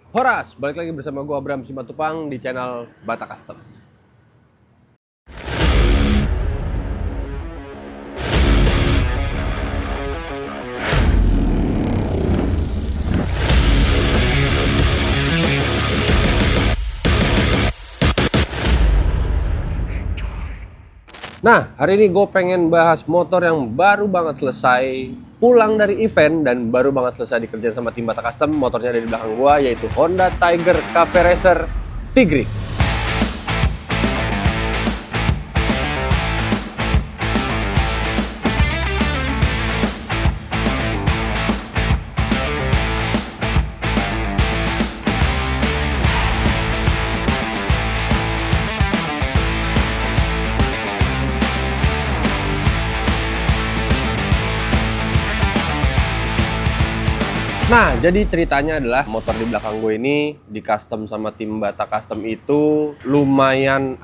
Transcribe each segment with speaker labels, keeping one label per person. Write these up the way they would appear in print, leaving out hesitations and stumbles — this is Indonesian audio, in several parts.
Speaker 1: Horas, balik lagi bersama gue Abraham Simatupang di channel Bata Custom. Nah, hari ini gue pengen bahas motor yang baru banget selesai pulang dari event dan baru banget selesai dikerjain sama tim Bata Custom. Motornya ada di belakang gue, yaitu Honda Tiger Cafe Racer Tigris. Nah, jadi ceritanya adalah motor di belakang gue ini di custom sama tim Bata Custom itu lumayan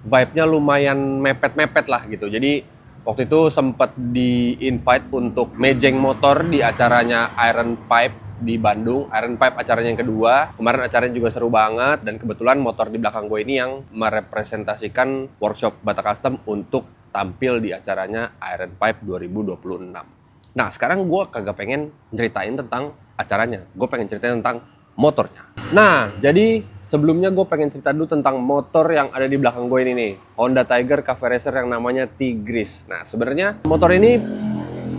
Speaker 1: vibe-nya lumayan mepet-mepet lah gitu. Jadi waktu itu sempat di-invite untuk mejeng motor di acaranya Iron Pipe di Bandung. Iron Pipe acaranya yang kedua. Kemarin acaranya juga seru banget dan kebetulan motor di belakang gue ini yang merepresentasikan workshop Bata Custom untuk tampil di acaranya Iron Pipe 2026. Nah, sekarang gue kagak pengen ceritain tentang acaranya. Gue pengen ceritain tentang motornya. Nah, jadi sebelumnya gue pengen cerita dulu tentang motor yang ada di belakang gue ini nih. Honda Tiger Cafe Racer yang namanya Tigris. Nah, sebenarnya motor ini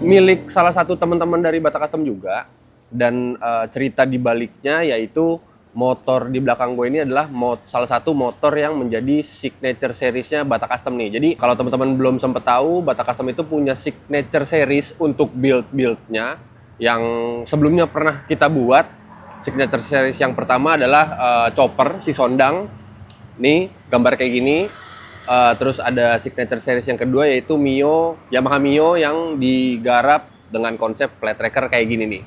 Speaker 1: milik salah satu teman-teman dari Bata Custom juga. Dan cerita di baliknya yaitu motor di belakang gue ini adalah salah satu motor yang menjadi signature seriesnya Bata Custom nih. Jadi kalau teman-teman belum sempet tahu, Bata Custom itu punya signature series untuk build-buildnya yang sebelumnya pernah kita buat. Signature series yang pertama adalah chopper, si Sondang. Nih, gambar kayak gini. Terus ada signature series yang kedua yaitu Mio, Yamaha Mio yang digarap dengan konsep flat tracker kayak gini nih.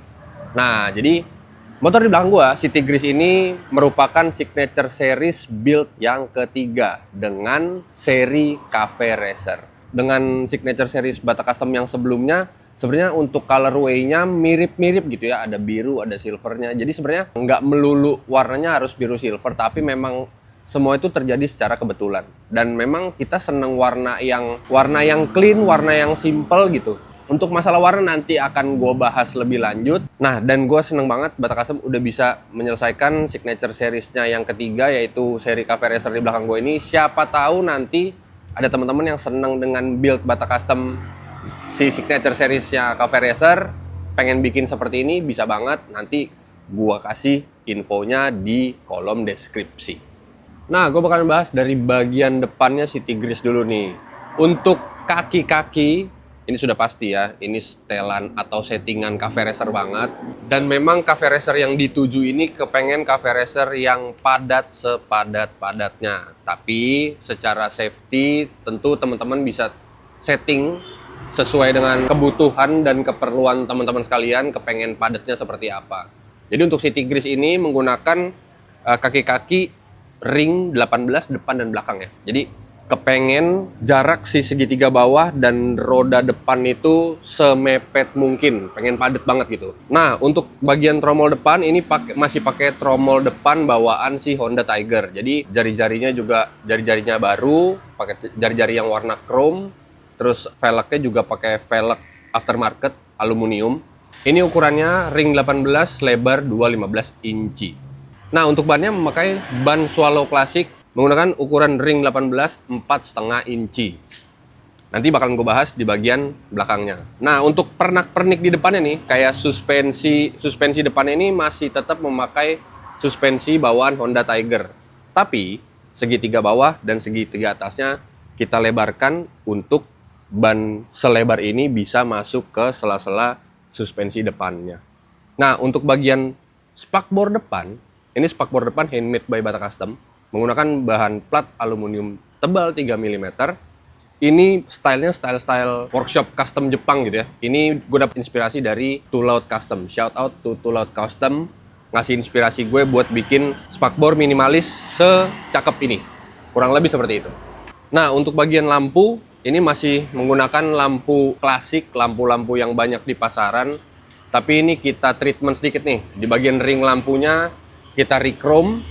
Speaker 1: Nah, jadi motor di belakang gua, si Tigris ini merupakan signature series build yang ketiga dengan seri Cafe Racer. Dengan signature series Bata Custom yang sebelumnya, sebenarnya untuk colorway-nya mirip-mirip gitu ya. Ada biru, ada silvernya. Jadi sebenarnya nggak melulu warnanya harus biru silver, tapi memang semua itu terjadi secara kebetulan. Dan memang kita seneng warna yang clean, warna yang simple gitu. Untuk masalah warna nanti akan gue bahas lebih lanjut. Nah, dan gue seneng banget Bata Custom udah bisa menyelesaikan signature seriesnya yang ketiga, yaitu seri Cafe Racer di belakang gue ini. Siapa tahu nanti ada teman-teman yang seneng dengan build Bata Custom si signature seriesnya Cafe Racer, pengen bikin seperti ini, bisa banget. Nanti gue kasih infonya di kolom deskripsi. Nah, gue bakalan bahas dari bagian depannya si Tigris dulu nih. Untuk kaki-kaki, ini sudah pasti ya, ini setelan atau settingan Cafe Racer banget. Dan memang Cafe Racer yang dituju ini kepengen Cafe Racer yang padat sepadat-padatnya. Tapi secara safety tentu teman-teman bisa setting sesuai dengan kebutuhan dan keperluan teman-teman sekalian, kepengen padatnya seperti apa. Jadi untuk si Tigris ini menggunakan kaki-kaki ring 18 depan dan belakang ya. Jadi kepengen jarak si segitiga bawah dan roda depan itu semepet mungkin, pengen padat banget gitu. Nah, untuk bagian tromol depan ini masih pakai tromol depan bawaan si Honda Tiger. Jadi jari-jarinya baru, pakai jari-jari yang warna chrome. Terus velgnya juga pakai velg aftermarket aluminium. Ini ukurannya ring 18, lebar 215 inci. Nah, untuk bannya memakai ban Swallow Classic menggunakan ukuran ring 18 4,5 inci. Nanti bakalan gue bahas di bagian belakangnya. Nah, untuk pernak-pernik di depannya nih, kayak suspensi depannya ini masih tetap memakai suspensi bawaan Honda Tiger. Tapi segitiga bawah dan segitiga atasnya kita lebarkan untuk ban selebar ini bisa masuk ke sela-sela suspensi depannya. Nah, untuk bagian spakbor depan, ini spakbor depan handmade by Bata Custom, menggunakan bahan plat aluminium tebal 3 mm. Ini stylenya style workshop custom Jepang gitu ya. Ini gue dapet inspirasi dari Too Loud Custom. Shout out to Too Loud Custom, ngasih inspirasi gue buat bikin spakbor minimalis secakep ini. Kurang lebih seperti itu. Nah, untuk bagian lampu, ini masih menggunakan lampu klasik, lampu-lampu yang banyak di pasaran. Tapi ini kita treatment sedikit nih. Di bagian ring lampunya, kita rechrome.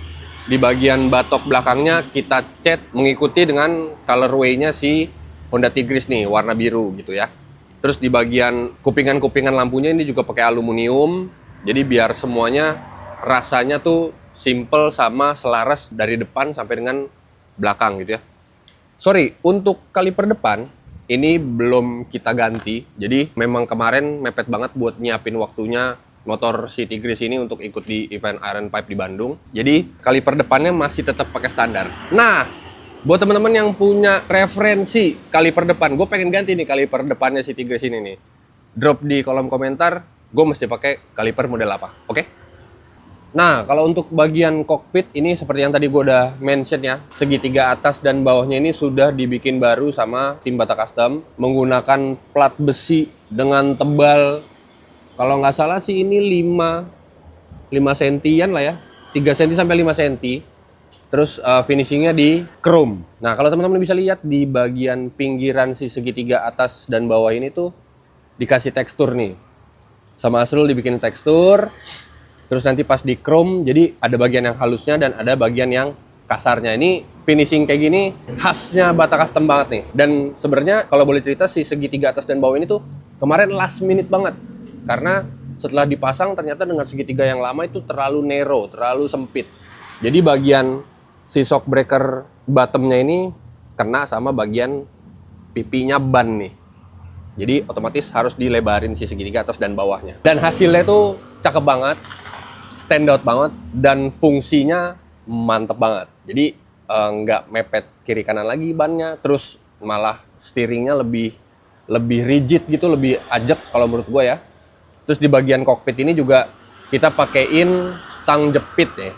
Speaker 1: Di bagian batok belakangnya kita cat mengikuti dengan colorway-nya si Honda Tigris nih, warna biru gitu ya. Terus di bagian kupingan-kupingan lampunya ini juga pakai aluminium. Jadi biar semuanya rasanya tuh simple sama selaras dari depan sampai dengan belakang gitu ya. Sorry, untuk kaliper depan ini belum kita ganti. Jadi memang kemarin mepet banget buat nyiapin waktunya motor si Tigris ini untuk ikut di event Iron Pipe di Bandung. Jadi kaliper depannya masih tetap pakai standar. Nah, buat teman-teman yang punya referensi kaliper depan, gue pengen ganti nih kaliper depannya si Tigris ini nih. Drop di kolom komentar, gue mesti pakai kaliper model apa, oke? Nah, kalau untuk bagian kokpit ini seperti yang tadi gue udah mention ya, segitiga atas dan bawahnya ini sudah dibikin baru sama tim Bata Custom menggunakan plat besi dengan tebal, kalau nggak salah sih ini 5 sentian lah ya, 3 senti sampai 5 senti. Terus finishingnya di chrome. Nah, kalau teman-teman bisa lihat di bagian pinggiran si segitiga atas dan bawah ini tuh dikasih tekstur nih. Sama Asrul dibikin tekstur. Terus nanti pas di chrome, jadi ada bagian yang halusnya dan ada bagian yang kasarnya. Ini finishing kayak gini khasnya Bata Custom banget nih. Dan sebenarnya kalau boleh cerita si segitiga atas dan bawah ini tuh kemarin last minute banget. Karena setelah dipasang ternyata dengan segitiga yang lama itu terlalu narrow, terlalu sempit. Jadi bagian si shock breaker bottomnya ini kena sama bagian pipinya ban nih. Jadi otomatis harus dilebarin si segitiga atas dan bawahnya. Dan hasilnya tuh cakep banget, stand out banget, dan fungsinya mantep banget. Jadi nggak mepet kiri kanan lagi bannya, terus malah steeringnya lebih rigid gitu, lebih ajak kalau menurut gue ya. Terus di bagian kokpit ini juga kita pakein stang jepit ya.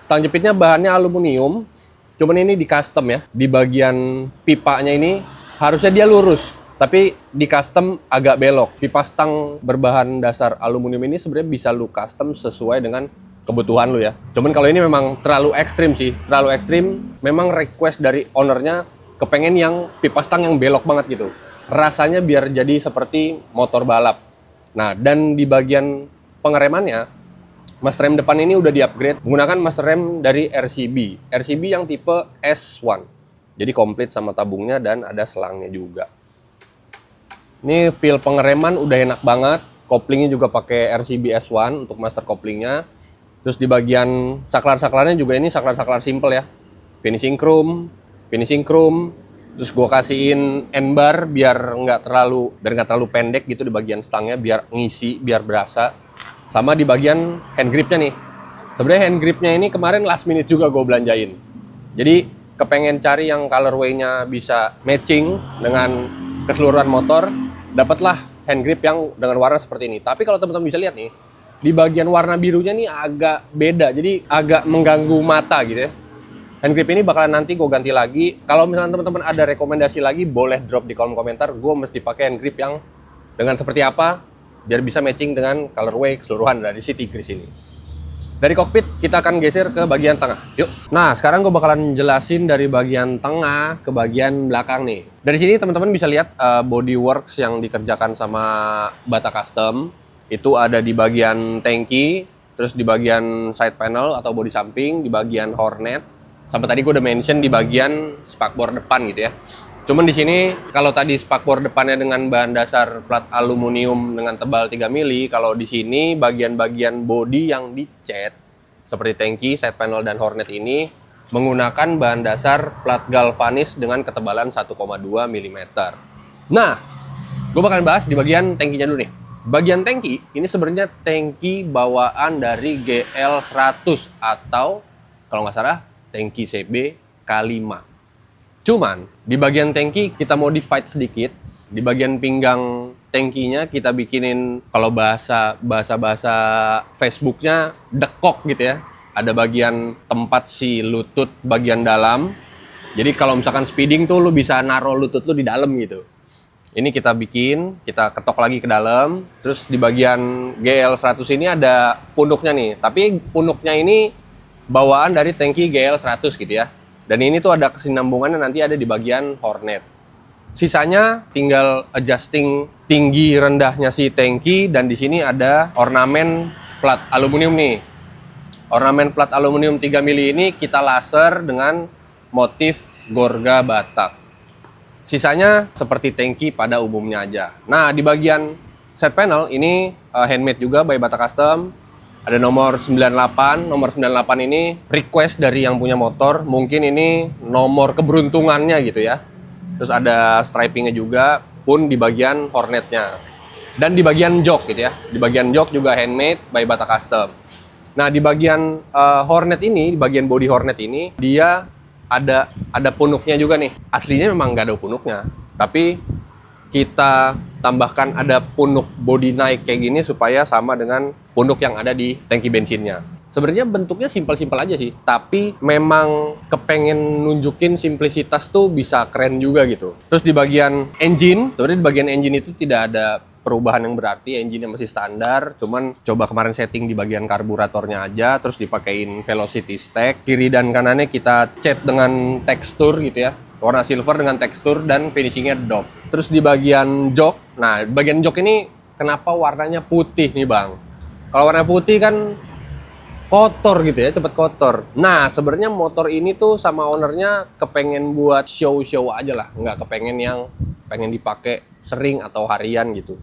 Speaker 1: Stang jepitnya bahannya aluminium, cuman ini di custom ya. Di bagian pipanya ini harusnya dia lurus, tapi di custom agak belok. Pipa stang berbahan dasar aluminium ini sebenarnya bisa lu custom sesuai dengan kebutuhan lu ya. Cuman kalau ini memang terlalu ekstrim sih, terlalu ekstrim. Memang request dari ownernya kepengen yang pipa stang yang belok banget gitu. Rasanya biar jadi seperti motor balap. Nah, dan di bagian pengeremannya, mas rem depan ini udah di-upgrade menggunakan mas rem dari RCB. RCB yang tipe S1. Jadi komplit sama tabungnya dan ada selangnya juga. Ini feel pengereman udah enak banget. Koplingnya juga pakai RCB S1 untuk master koplingnya. Terus di bagian saklar-saklarnya juga ini saklar-saklar simple ya. Finishing chrome. Terus gue kasihin N-bar biar nggak terlalu pendek gitu di bagian stangnya, biar ngisi, biar berasa. Sama di bagian hand gripnya nih. Sebenarnya hand gripnya ini kemarin last minute juga gue belanjain. Jadi kepengen cari yang colorway-nya bisa matching dengan keseluruhan motor, dapatlah hand grip yang dengan warna seperti ini. Tapi kalau teman-teman bisa lihat nih, di bagian warna birunya nih agak beda, jadi agak mengganggu mata gitu ya. Hand grip ini bakalan nanti gue ganti lagi. Kalau misalnya teman-teman ada rekomendasi lagi, boleh drop di kolom komentar. Gue mesti pakai hand grip yang dengan seperti apa, biar bisa matching dengan colorway keseluruhan dari si Tigris ini. Dari kokpit, kita akan geser ke bagian tengah. Yuk. Nah, sekarang gue bakalan jelasin dari bagian tengah ke bagian belakang nih. Dari sini teman-teman bisa lihat bodyworks yang dikerjakan sama Bata Custom. Itu ada di bagian tangki, terus di bagian side panel atau bodi samping, di bagian hornet. Sampai tadi gue udah mention di bagian spakbor depan gitu ya. Cuman di sini kalau tadi spakbor depannya dengan bahan dasar plat aluminium dengan tebal 3 mili, kalau di sini bagian-bagian bodi yang dicat seperti tangki, side panel dan hornet ini menggunakan bahan dasar plat galvanis dengan ketebalan 1,2 mm. Nah, gue bakal bahas di bagian tangkinya dulu nih. Bagian tangki ini sebenarnya tangki bawaan dari GL100 atau kalau nggak salah tangki CB K5. Cuman di bagian tangki kita modified sedikit. Di bagian pinggang tangkinya kita bikinin, kalau bahasa Facebooknya, dekok gitu ya. Ada bagian tempat si lutut bagian dalam. Jadi kalau misalkan speeding tuh lu bisa naruh lutut lu di dalam gitu. Ini kita bikin, kita ketok lagi ke dalam. Terus di bagian GL100 ini ada punduknya nih. Tapi punduknya ini bawaan dari tangki GL100 gitu ya. Dan ini tuh ada kesinambungannya nanti ada di bagian hornet. Sisanya tinggal adjusting tinggi rendahnya si tangki, dan di sini ada ornamen plat aluminium nih. Ornamen plat aluminium 3 mili ini kita laser dengan motif Gorga Batak. Sisanya seperti tangki pada umumnya aja. Nah, di bagian set panel ini handmade juga by Batak Custom. Ada nomor 98. Nomor 98 ini request dari yang punya motor. Mungkin ini nomor keberuntungannya gitu ya. Terus ada stripingnya juga pun di bagian hornetnya. Dan di bagian jok gitu ya. Di bagian jok juga handmade by Batak Custom. Nah, di bagian hornet ini, di bagian body hornet ini, dia ada punuknya juga nih. Aslinya memang nggak ada punuknya, tapi kita tambahkan ada punuk body naik kayak gini supaya sama dengan punuk yang ada di tangki bensinnya. Sebenarnya bentuknya simpel-simpel aja sih, tapi memang kepengen nunjukin simplisitas tuh bisa keren juga gitu. Terus di bagian engine, sebenarnya di bagian engine itu tidak ada perubahan yang berarti, engine-nya masih standar, cuman coba kemarin setting di bagian karburatornya aja, terus dipakein velocity stack, kiri dan kanannya kita cat dengan tekstur gitu ya, warna silver dengan tekstur dan finishingnya doff. Terus di bagian jok, nah bagian jok ini kenapa warnanya putih nih bang? Kalau warna putih kan kotor gitu ya, cepet kotor. Nah sebenarnya motor ini tuh sama ownernya kepengen buat show-show aja lah, nggak kepengen yang pengen dipakai sering atau harian gitu.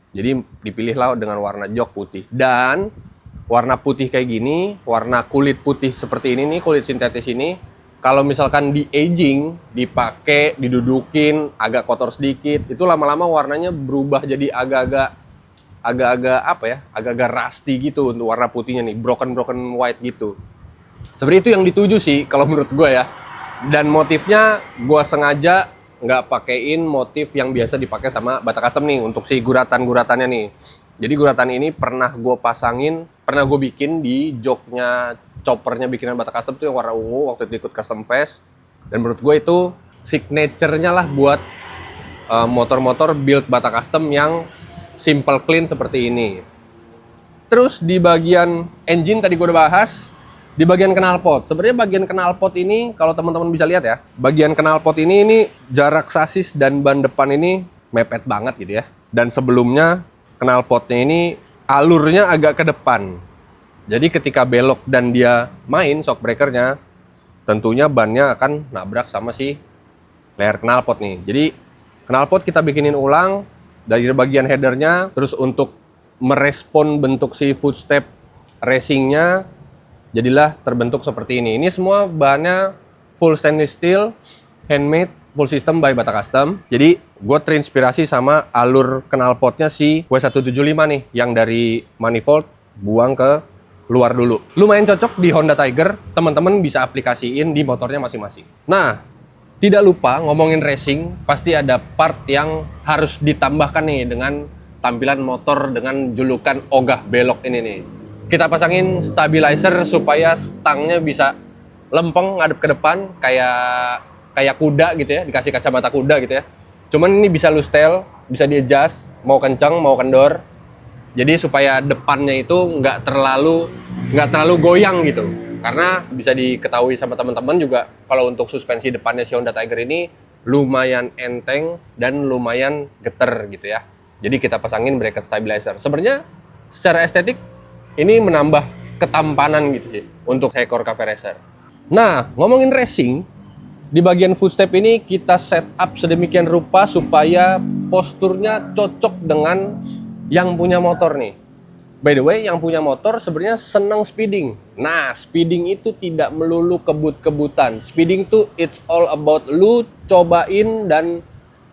Speaker 1: Jadi dipilihlah dengan warna jok putih. Dan warna putih kayak gini, warna kulit putih seperti ini nih, kulit sintetis ini, kalau misalkan di aging, dipakai, didudukin, agak kotor sedikit, itu lama-lama warnanya berubah jadi agak-agak apa ya, agak-agak rusty gitu untuk warna putihnya nih, broken white gitu. Sebenarnya itu yang dituju sih kalau menurut gue ya. Dan motifnya gue sengaja nggak pakein motif yang biasa dipakai sama Batak Custom nih untuk si guratan-guratannya nih. Jadi guratan ini pernah gue bikin di joknya choppernya bikinan Batak Custom tuh yang warna ungu waktu itu ikut custom fest. Dan menurut gue itu signature-nya lah buat motor-motor build Batak Custom yang simple clean seperti ini. Terus di bagian engine tadi gue udah bahas. Di bagian knalpot, sebenarnya bagian knalpot ini kalau teman-teman bisa lihat ya, bagian knalpot ini jarak sasis dan ban depan ini mepet banget gitu ya. Dan sebelumnya knalpotnya ini alurnya agak ke depan. Jadi ketika belok dan dia main shock breakernya, tentunya bannya akan nabrak sama si leher knalpot nih. Jadi knalpot kita bikinin ulang dari bagian headernya, terus untuk merespon bentuk si footstep racingnya, jadilah terbentuk seperti ini. Ini semua bahannya full stainless steel, handmade, full system by Batak Custom. Jadi gue terinspirasi sama alur knalpotnya si W175 nih, yang dari manifold buang ke luar dulu. Lumayan cocok di Honda Tiger, teman-teman bisa aplikasiin di motornya masing-masing. Nah, tidak lupa ngomongin racing, pasti ada part yang harus ditambahkan nih dengan tampilan motor dengan julukan ogah belok ini nih. Kita pasangin stabilizer supaya stangnya bisa lempeng ngadep ke depan kayak kuda gitu ya, dikasih kacamata kuda gitu ya. Cuman ini bisa lu setel, bisa di-adjust, mau kencang, mau kendor. Jadi supaya depannya itu nggak terlalu goyang gitu. Karena bisa diketahui sama teman-teman juga kalau untuk suspensi depannya si Honda Tiger ini lumayan enteng dan lumayan geter gitu ya. Jadi kita pasangin bracket stabilizer. Sebenarnya secara estetik ini menambah ketampanan gitu sih untuk seekor cafe racer. Nah, ngomongin racing, di bagian footstep ini kita set up sedemikian rupa supaya posturnya cocok dengan yang punya motor nih. By the way, yang punya motor sebenarnya senang speeding. Nah, speeding itu tidak melulu kebut-kebutan. Speeding tuh it's all about lu cobain dan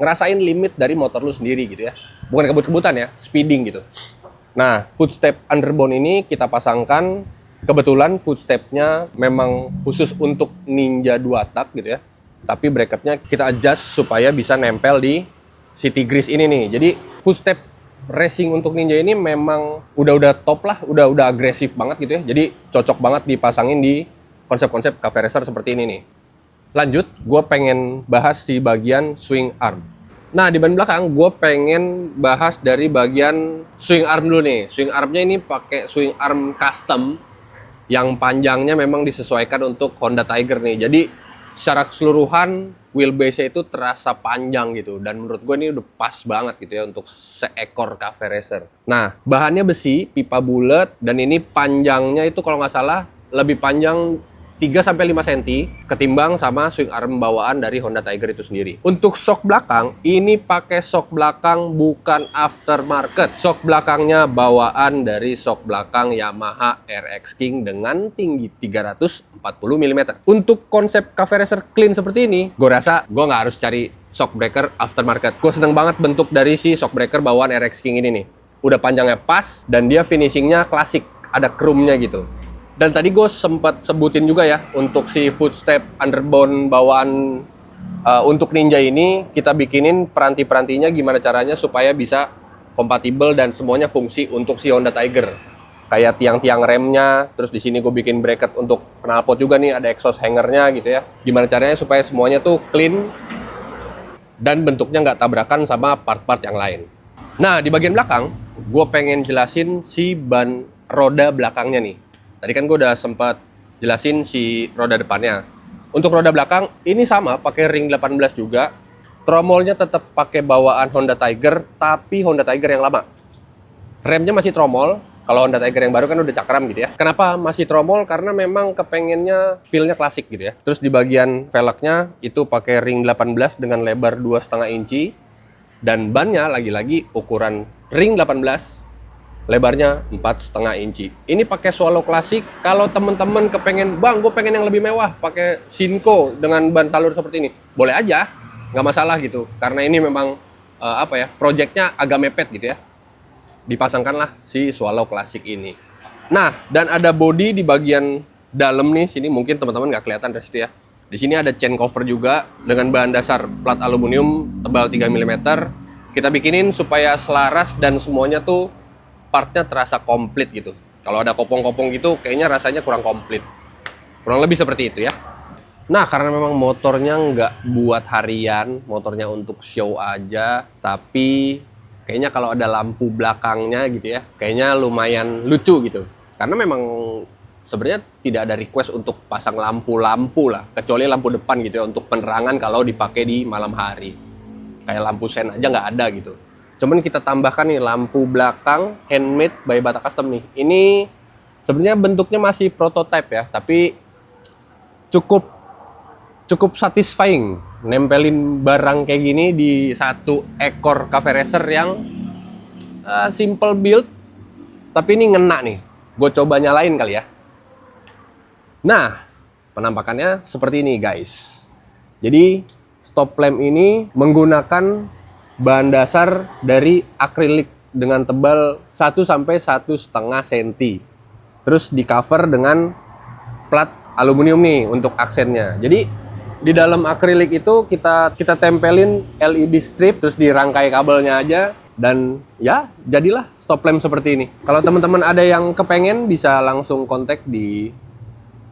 Speaker 1: ngerasain limit dari motor lu sendiri gitu ya. Bukan kebut-kebutan ya, speeding gitu. Nah, footstep underbone ini kita pasangkan, kebetulan footstepnya memang khusus untuk Ninja 2 tak gitu ya. Tapi bracketnya kita adjust supaya bisa nempel di city grease ini nih. Jadi footstep racing untuk Ninja ini memang udah top lah, udah agresif banget gitu ya. Jadi cocok banget dipasangin di konsep-konsep cafe racer seperti ini nih. Lanjut, gue pengen bahas si bagian swing arm. Nah, di ban belakang gue pengen bahas dari bagian swing arm dulu nih. Swing armnya ini pakai swing arm custom yang panjangnya memang disesuaikan untuk Honda Tiger nih. Jadi secara keseluruhan wheelbase-nya itu terasa panjang gitu. Dan menurut gue ini udah pas banget gitu ya untuk seekor cafe racer. Nah, bahannya besi, pipa bulat, dan ini panjangnya itu kalau nggak salah lebih panjang 3-5 cm ketimbang sama swing arm bawaan dari Honda Tiger itu sendiri. Untuk shock belakang, ini pakai shock belakang bukan aftermarket. Shock belakangnya bawaan dari shock belakang Yamaha RX King dengan tinggi 340 mm. Untuk konsep cafe racer clean seperti ini, gue rasa gue nggak harus cari shock breaker aftermarket. Gue seneng banget bentuk dari si shock breaker bawaan RX King ini nih. Udah panjangnya pas dan dia finishingnya klasik, ada chrome-nya gitu. Dan tadi gue sempat sebutin juga ya, untuk si footstep underbone bawaan untuk Ninja ini, kita bikinin peranti-perantinya gimana caranya supaya bisa kompatibel dan semuanya fungsi untuk si Honda Tiger. Kayak tiang-tiang remnya, terus di sini gue bikin bracket untuk knalpot juga nih, ada exhaust hangernya gitu ya. Gimana caranya supaya semuanya tuh clean dan bentuknya nggak tabrakan sama part-part yang lain. Nah, di bagian belakang, gue pengen jelasin si ban roda belakangnya nih. Tadi kan gue udah sempat jelasin si roda depannya. Untuk roda belakang, ini sama, pakai ring 18 juga. Tromolnya tetap pakai bawaan Honda Tiger, tapi Honda Tiger yang lama. Remnya masih tromol, kalau Honda Tiger yang baru kan udah cakram gitu ya. Kenapa masih tromol? Karena memang kepengennya feel-nya klasik gitu ya. Terus di bagian velgnya, itu pakai ring 18 dengan lebar 2,5 inci. Dan bannya lagi-lagi ukuran ring 18, lebarnya 4,5 inci. Ini pakai swallow klasik. Kalau temen-temen kepengen, bang, gue pengen yang lebih mewah, pakai Shinko dengan ban salur seperti ini, boleh aja, nggak masalah gitu. Karena ini memang projectnya agak mepet gitu ya. Dipasangkanlah si swallow klasik ini. Nah, dan ada body di bagian dalam nih, sini mungkin teman-teman nggak kelihatan dari situ ya. Di sini ada chain cover juga dengan bahan dasar plat aluminium tebal 3 mm. Kita bikinin supaya selaras dan semuanya tuh partnya terasa komplit gitu. Kalau ada kopong-kopong gitu, kayaknya rasanya kurang komplit. Kurang lebih seperti itu ya. Nah, karena memang motornya nggak buat harian, motornya untuk show aja, tapi kayaknya kalau ada lampu belakangnya gitu ya, kayaknya lumayan lucu gitu. Karena memang sebenarnya tidak ada request untuk pasang lampu-lampu lah, kecuali lampu depan gitu ya, untuk penerangan kalau dipakai di malam hari. Kayak lampu sen aja nggak ada gitu. Cuman kita tambahkan nih lampu belakang handmade by Bata Custom nih. Ini sebenarnya bentuknya masih prototype ya, tapi cukup satisfying nempelin barang kayak gini di satu ekor cafe racer yang simple build, tapi ini ngena nih. Gue coba nyalain kali ya. Nah, penampakannya seperti ini guys. Jadi stop lamp ini menggunakan bahan dasar dari akrilik dengan tebal 1-1,5 cm. Terus di cover dengan plat aluminium nih untuk aksennya. Jadi di dalam akrilik itu kita tempelin LED strip, terus dirangkai kabelnya aja, dan ya jadilah stop lamp seperti ini. Kalau teman-teman ada yang kepengen, bisa langsung kontak di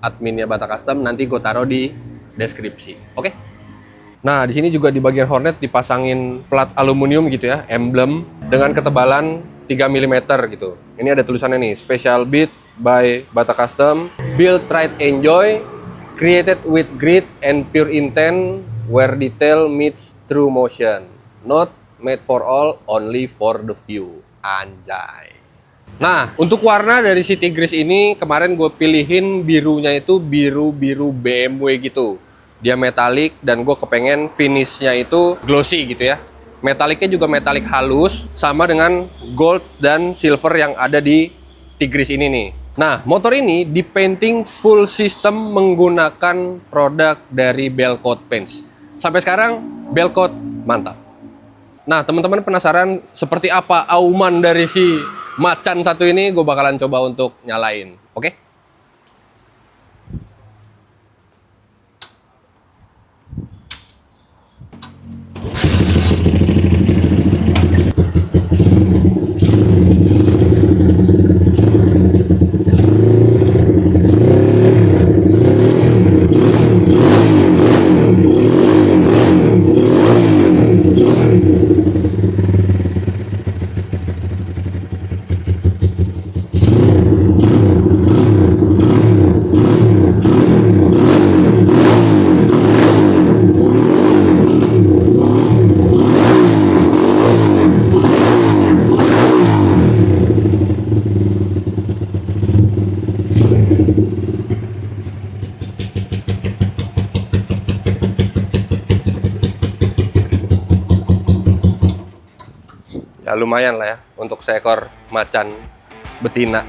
Speaker 1: adminnya Bata Custom, nanti gue taruh di deskripsi. Oke? Nah, di sini juga di bagian Hornet dipasangin plat aluminium gitu ya, emblem dengan ketebalan 3 mm gitu. Ini ada tulisannya nih, Special Build by Bata Custom, Build, Ride, Enjoy, Created with grit and pure intent, where detail meets true motion. Not made for all, only for the few. Anjay. Nah, untuk warna dari si Tigris ini, kemarin gue pilihin birunya itu biru-biru BMW gitu. Dia metalik dan gue kepengen finishnya itu glossy gitu ya. Metaliknya juga metalik halus, sama dengan gold dan silver yang ada di Tigris ini nih. Nah, motor ini dipainting full system menggunakan produk dari Belcoat Paints. Sampai sekarang Belcoat mantap. Nah, teman-teman penasaran seperti apa auman dari si macan satu ini? Gue bakalan coba untuk nyalain. Oke? Ya lumayan lah ya untuk seekor macan betina.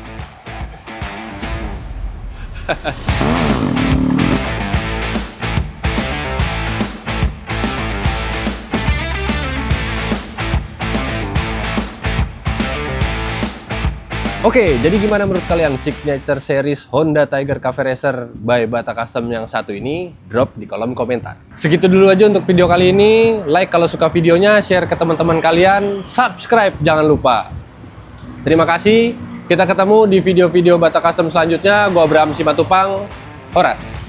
Speaker 1: Oke, jadi gimana menurut kalian signature series Honda Tiger Cafe Racer by Bata Custom yang satu ini? Drop di kolom komentar. Segitu dulu aja untuk video kali ini. Like kalau suka videonya, share ke teman-teman kalian, subscribe jangan lupa. Terima kasih. Kita ketemu di video-video Bata Custom selanjutnya. Gua Abraham Simatupang. Horas.